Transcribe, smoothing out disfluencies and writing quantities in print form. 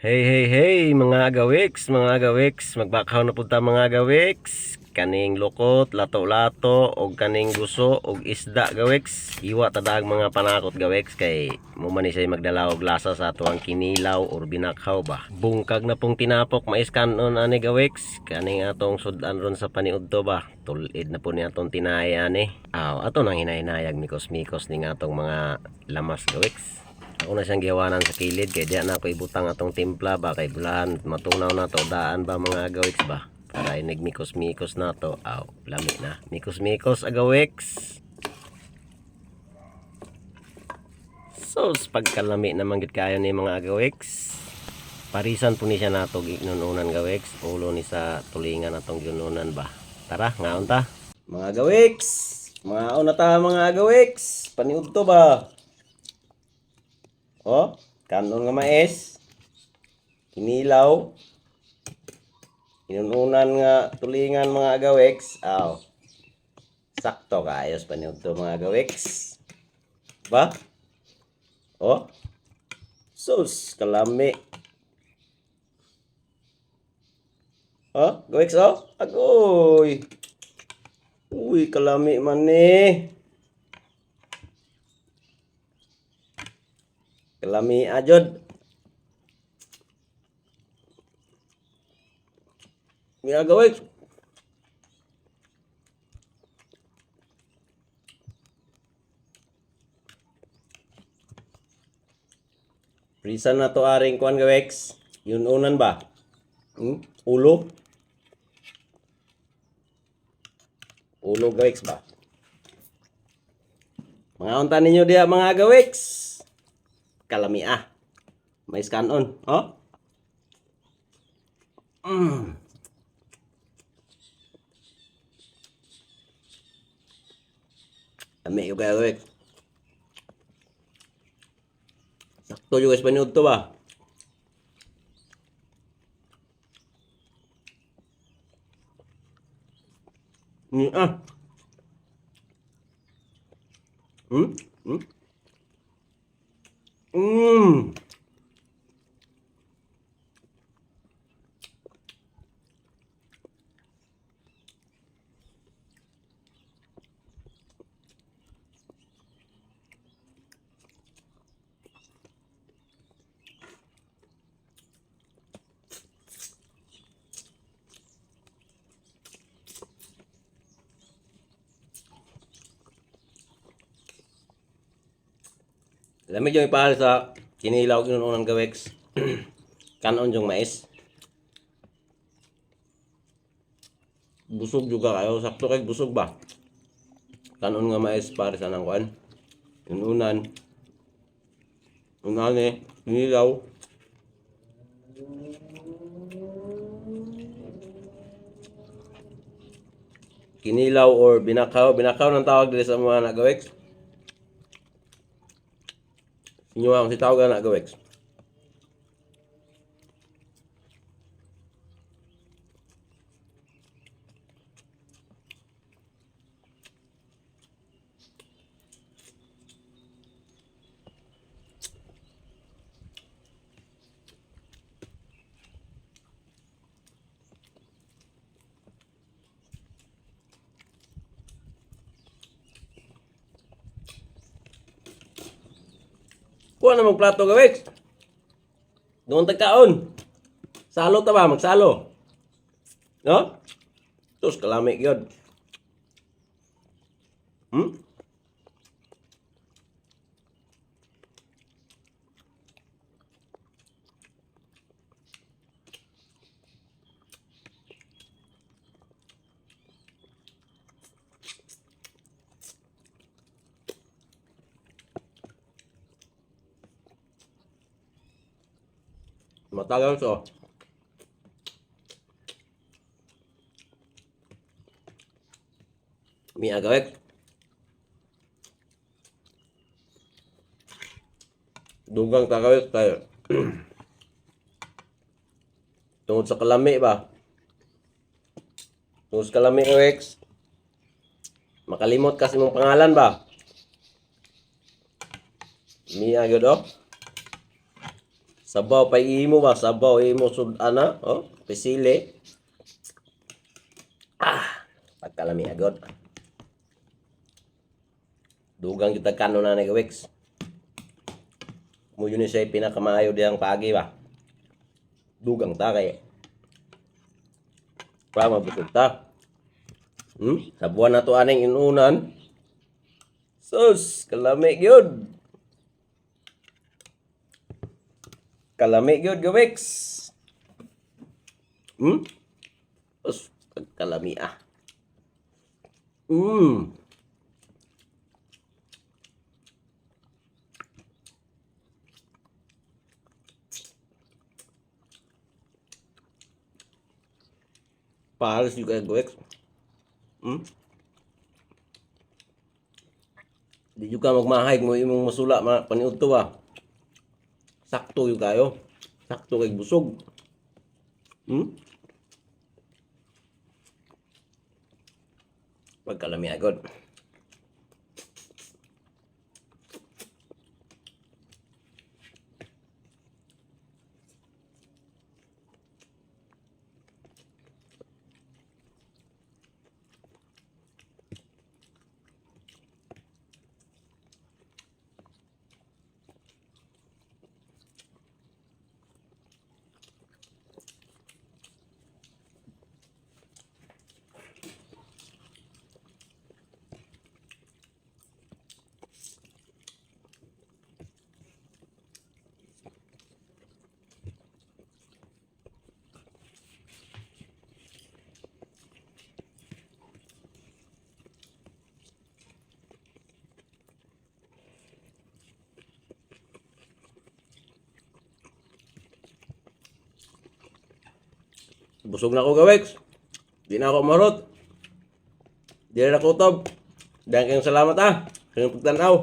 Hey, hey, hey, mga agawiks, magbakaw na punta mga agawiks. Kaning lokot, lato-lato, og kaning guso, og isda gawiks. Iwa tadag mga panakot gawiks kay mumani siya magdala og lasa sa ato ang kinilaw or binakhaw ba. Bungkag na pong tinapok maiskanon ani gawiks. Kaning atong sudan ron sa paniudto ba. Tulid na po ni atong tinaya ani. Ato nang hinahinayag mikos-mikos ning atong mga lamas gawiks. Ako na siyang gihawanan sa kilid kay diya na ako ibutang atong timpla ba kay bulahan matunaw na to daan ba mga agawiks ba para nagmikos-mikos na to. Lami na mikos-mikos agawiks. So pagkalami naman gid kayo ni mga agawiks, parisan po ni siya nato ignununan gawiks, ulo ni sa tulingan atong ginunan ba. Tara ngaon ta mga agawiks, mga una ta mga agawiks, paniudto ba. Kanon nga mais, kinilaw, inununan nga tulingan mga agawiks. Sakto kaayos pa niyo to mga agawiks. Ba? Sus, kalami. Gawiks agoy. Uy, kalami man ni. Kalami ajod. Mga gawiks. Prisan na to aring kuan gawiks. Yun unan ba? Ulo. Ulo gawiks ba? Mga unta ninyo diya mga gawiks. Kalami may scan on. Lami yung gawiks. Sakto yung espanyol to ba? Hmm? Hmm? Lamig yung ipahal sa kinilaw ng gawex. Kanon yung mais. Busog juga kayo. Sakto kay busog ba? Kanon nga mais para sa nang kuan. Unan. Unan kinilaw. Kinilaw or binakaw. Binakaw ng tawag dito sa mga nagawex. Inyo ang si tawag na gawex. Kuha na magplato gawex. Doon tagkaon. Salo ta ba? Magsalo. No? Sus, kalami yun. Matagal to. Mi agawek. Dugang tagawek tayo. Tungod sa kalami ba? Tungod sa kalami gawex. Makalimot kasi mong pangalan ba? Mi agad Sabaw pa imo ba? Sabaw imo sud ana, oh, pisili. Pagkalami agad. Dugang kita kanon na nagawex. Mo yun siya pinakamaayo diyang pagi ba? Dugang ta kay para mabusog ta. Sa buwan na to aning inunan. Sus, kalami gyud. Kalami gyud gawex. Sus, kalami ah. Pahalos juga gawex. Di juga magmahig mo imong masula paniud to ba. Sakto yung kayo. Sakto kay busog. Pagkalami agad. Busog na ako gawex. Di na ako marot. Di na ako utob. Dahil kayong salamat ah. Kayong pagtanaw.